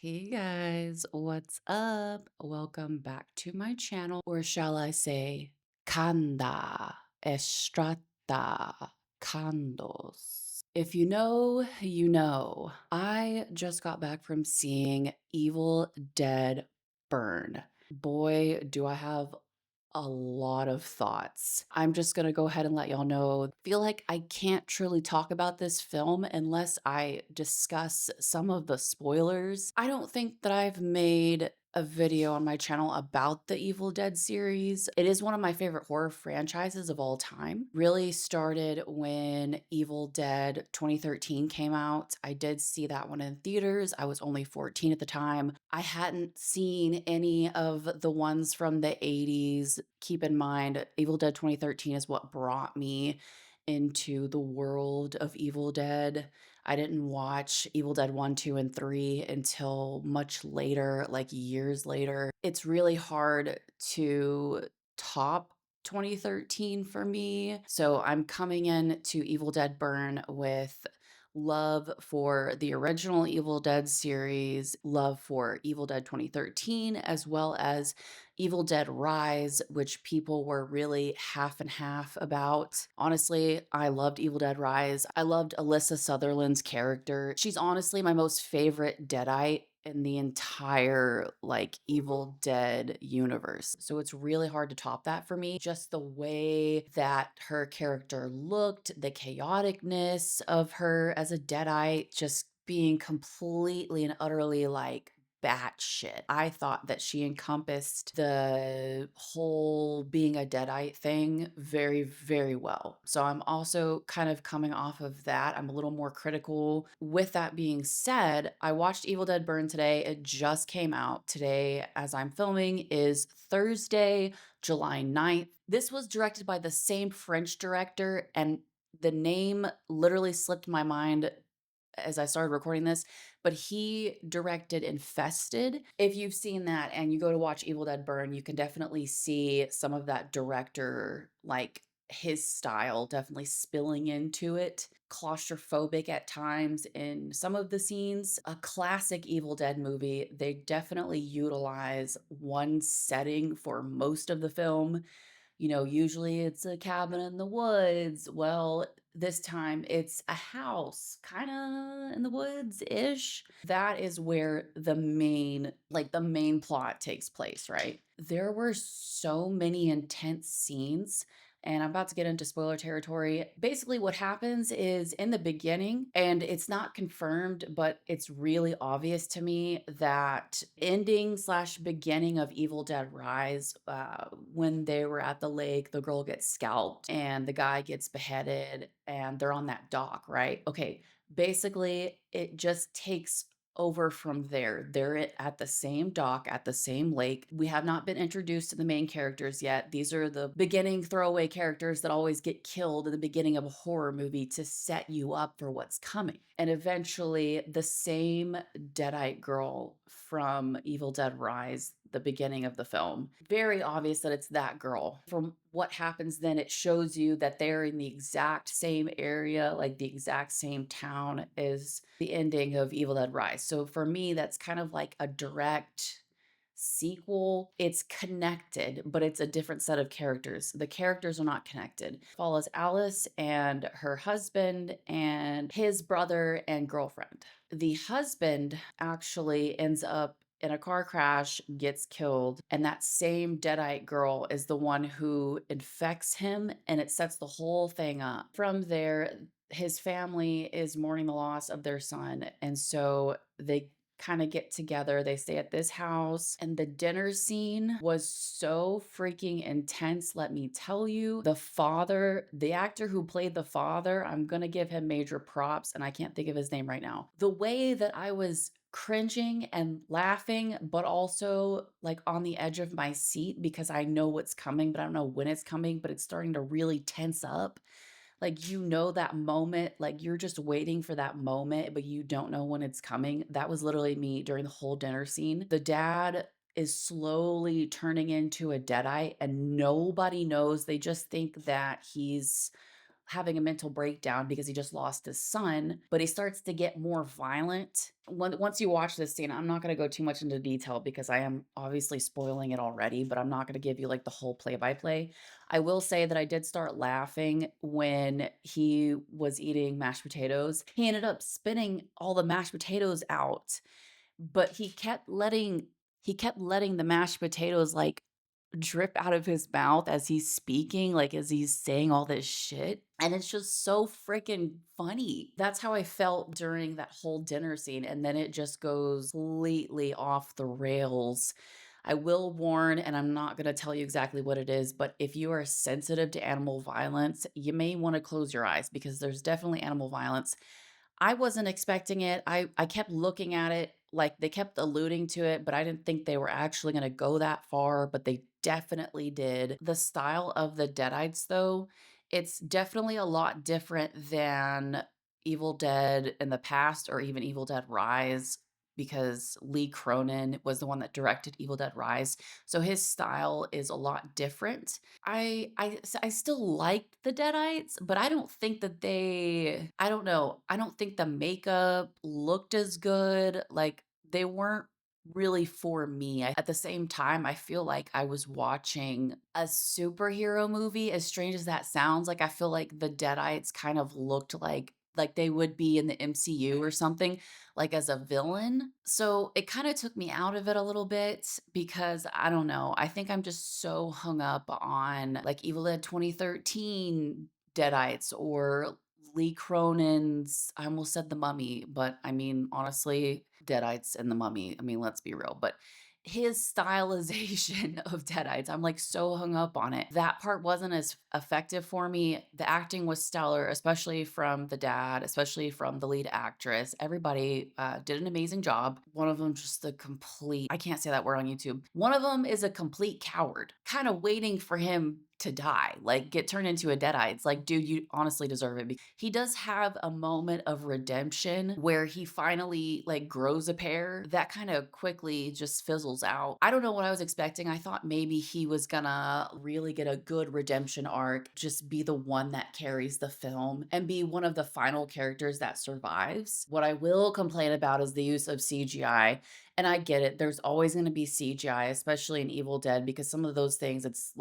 Hey guys, what's up? Welcome back to my channel, or shall I say, Kanda Estrata Candos. If you know, you know. I just got back from seeing Evil Dead Burn. Boy, do I have a lot of thoughts. I'm just gonna go ahead and let y'all know. Feel like I can't truly talk about this film unless I discuss some of the spoilers. I don't think that I've made a video on my channel about the Evil Dead series. It is one of my favorite horror franchises of all time. Really started when Evil Dead 2013 came out. I did see that one in theaters. I was only 14 at the time. I hadn't seen any of the ones from the 80s. Keep in mind, Evil Dead 2013 is what brought me into the world of Evil Dead. I didn't watch Evil Dead 1, 2, and 3 until much later, like years later. It's really hard to top 2013 for me. So I'm coming in to Evil Dead Burn with love for the original Evil Dead series, love for Evil Dead 2013, as well as Evil Dead Rise, which people were really half and half about. Honestly, I loved Evil Dead Rise. I loved Alyssa Sutherland's character. She's honestly my most favorite Deadite in the entire like Evil Dead universe. So it's really hard to top that for me. Just the way that her character looked, the chaoticness of her as a Deadite, just being completely and utterly like batshit. I thought that she encompassed the whole being a Deadite thing very, very well. So I'm also kind of coming off of that. I'm a little more critical. With that being said, I watched Evil Dead Burn today. It just came out today as I'm filming is Thursday, July 9th. This was directed by the same French director, and the name literally slipped my mind as I started recording this, but he directed Infested. If you've seen that and you go to watch Evil Dead Burn, you can definitely see some of that director, like his style, definitely spilling into it. Claustrophobic at times in some of the scenes. A classic Evil Dead movie. They definitely utilize one setting for most of the film. You know, usually it's a cabin in the woods. Well, this time it's a house, kind of in the woods ish. That is where the main plot takes place, right? There were so many intense scenes, and I'm about to get into spoiler territory. Basically, what happens is in the beginning, and it's not confirmed, but it's really obvious to me that ending slash beginning of Evil Dead Rise, when they were at the lake, the girl gets scalped and the guy gets beheaded, and they're on that dock, right? Okay, basically, it just takes over from there. They're at the same dock, at the same lake. We have not been introduced to the main characters yet. These are the beginning throwaway characters that always get killed in the beginning of a horror movie to set you up for what's coming. And eventually, the same Deadite girl from Evil Dead Rise, the beginning of the film, very obvious that it's that girl. From what happens then, it shows you that they're in the exact same area, like the exact same town as the ending of Evil Dead Rise. So for me, that's kind of like a direct sequel. It's connected, but it's a different set of characters. The characters are not connected. Follows Alice and her husband and his brother and girlfriend. The husband actually ends up in a car crash, gets killed, and that same Deadite girl is the one who infects him, and it sets the whole thing up. From there, his family is mourning the loss of their son, and so they kind of get together. They stay at this house, and the dinner scene was so freaking intense. Let me tell you, the father, the actor who played the father, I'm gonna give him major props, and I can't think of his name right now. The way that I was cringing and laughing, but also like on the edge of my seat because I know what's coming, but I don't know when it's coming, but it's starting to really tense up. Like, you know, that moment, like you're just waiting for that moment, but you don't know when it's coming. That was literally me during the whole dinner scene. The dad is slowly turning into a deadite and nobody knows. They just think that he's having a mental breakdown because he just lost his son, but he starts to get more violent. Once you watch this scene, I'm not going to go too much into detail because I am obviously spoiling it already, but I'm not going to give you like the whole play by play. I will say that I did start laughing when he was eating mashed potatoes. He ended up spitting all the mashed potatoes out, but he kept letting the mashed potatoes like drip out of his mouth as he's speaking, like, as he's saying all this shit, and it's just so freaking funny. That's how I felt during that whole dinner scene, and then it just goes completely off the rails. I will warn, and I'm not gonna tell you exactly what it is, but if you are sensitive to animal violence, you may wanna close your eyes because there's definitely animal violence. I wasn't expecting it. I kept looking at it, like, they kept alluding to it, but I didn't think they were actually gonna go that far, but they definitely did. The style of the Deadites, though, it's definitely a lot different than Evil Dead in the past or even Evil Dead Rise because Lee Cronin was the one that directed Evil Dead Rise, so his style is a lot different. I still liked the Deadites, but I don't think that I don't know, I don't think the makeup looked as good, like, they weren't really for me. At the same time, I feel like I was watching a superhero movie, as strange as that sounds, like, I feel like the Deadites kind of looked like they would be in the MCU or something, like, as a villain. So, it kinda took me out of it a little bit because, I don't know, I think I'm just so hung up on, like, Evil Dead 2013 Deadites or Lee Cronin's I almost said The Mummy, but, I mean, honestly, Deadites and The Mummy, I mean, let's be real, but his stylization of Deadites, I'm, like, so hung up on it. That part wasn't as effective for me. The acting was stellar, especially from the dad, especially from the lead actress. Everybody, did an amazing job. One of them just a complete I can't say that word on YouTube. One of them is a complete coward, kinda waiting for him to die, like, get turned into a Deadite. It's like, "Dude, you honestly deserve it." He does have a moment of redemption where he finally, like, grows a pair. That kinda quickly just fizzles out. I don't know what I was expecting. I thought maybe he was gonna really get a good redemption arc, just be the one that carries the film, and be one of the final characters that survives. What I will complain about is the use of CGI, and I get it. There's always gonna be CGI, especially in Evil Dead, because some of those things, it's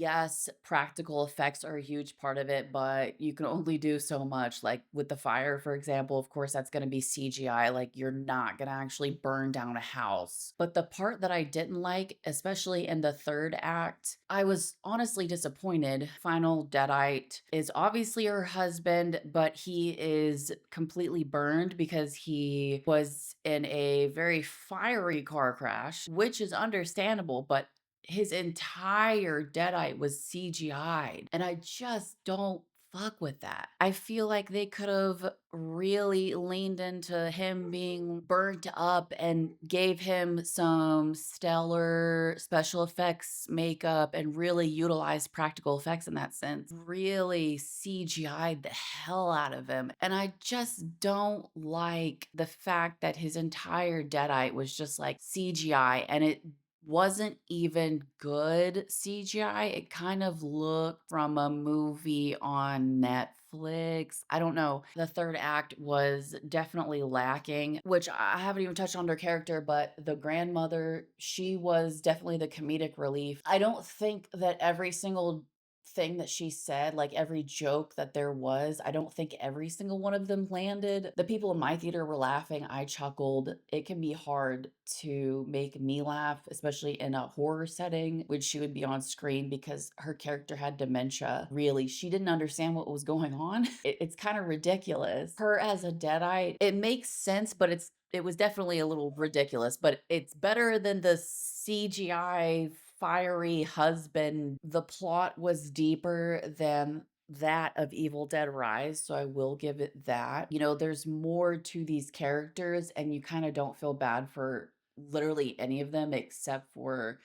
yes, practical effects are a huge part of it, but you can only do so much. Like with the fire, for example, of course, that's gonna be CGI. Like you're not gonna actually burn down a house. But the part that I didn't like, especially in the third act, I was honestly disappointed. Final Deadite is obviously her husband, but he is completely burned because he was in a very fiery car crash, which is understandable, but his entire Deadite was CGI'd, and I just don't fuck with that. I feel like they could have really leaned into him being burnt up and gave him some stellar special effects makeup and really utilized practical effects in that sense. Really CGI'd the hell out of him. And I just don't like the fact that his entire Deadite was just like CGI and it wasn't even good CGI. It kind of looked from a movie on Netflix. I don't know. The third act was definitely lacking, which I haven't even touched on her character, but the grandmother, she was definitely the comedic relief. I don't think that every single thing that she said, like every joke that there was, I don't think every single one of them landed. The people in my theater were laughing. I chuckled. It can be hard to make me laugh, especially in a horror setting, which she would be on screen because her character had dementia. Really, she didn't understand what was going on. It's kind of ridiculous. Her as a Deadite, it makes sense, but it was definitely a little ridiculous, but it's better than the CGI fiery husband. The plot was deeper than that of Evil Dead Rise, so I will give it that. You know, there's more to these characters, and you kind of don't feel bad for literally any of them except for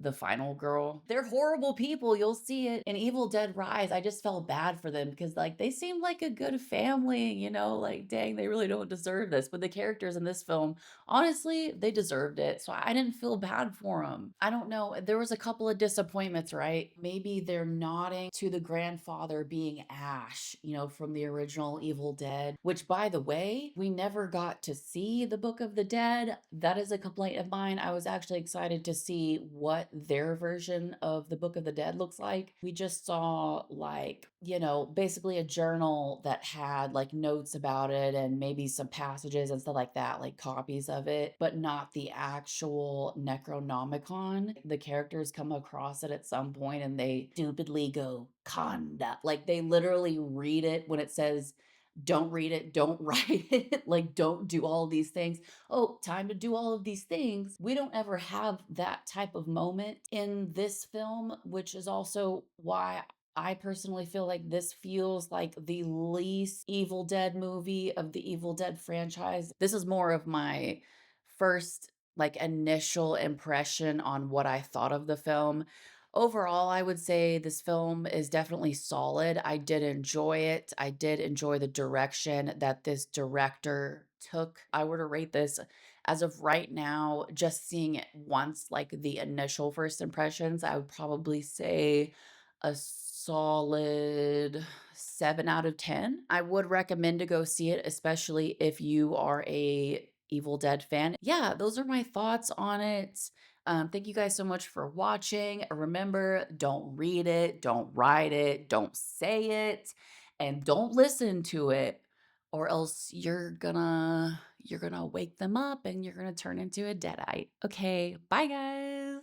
the final girl. They're horrible people. You'll see it in Evil Dead Rise. I just felt bad for them because, like, they seemed like a good family, like, dang, they really don't deserve this. But the characters in this film, honestly, they deserved it. So I didn't feel bad for them. I don't know. There was a couple of disappointments, right? Maybe they're nodding to the grandfather being Ash, from the original Evil Dead, which, by the way, we never got to see the Book of the Dead. That is a complaint of mine. I was actually excited to see what their version of the Book of the Dead looks like. We just saw, like, basically a journal that had like notes about it and maybe some passages and stuff like that, like copies of it, but not the actual Necronomicon. The characters come across it at some point and they stupidly go, Kanda. Like they literally read it when it says, don't read it, don't write it, like don't do all these things. Oh, time to do all of these things. We don't ever have that type of moment in this film, which is also why I personally feel like this feels like the least Evil Dead movie of the Evil Dead franchise. This is more of my first, like, initial impression on what I thought of the film. Overall, I would say this film is definitely solid. I did enjoy it. I did enjoy the direction that this director took. I were to rate this as of right now, just seeing it once, like the initial first impressions, I would probably say a solid 7 out of 10. I would recommend to go see it, especially if you are a Evil Dead fan. Yeah, those are my thoughts on it. Thank you guys so much for watching. Remember, don't read it, don't write it, don't say it, and don't listen to it, or else you're gonna wake them up and you're gonna turn into a deadite. Okay, bye guys.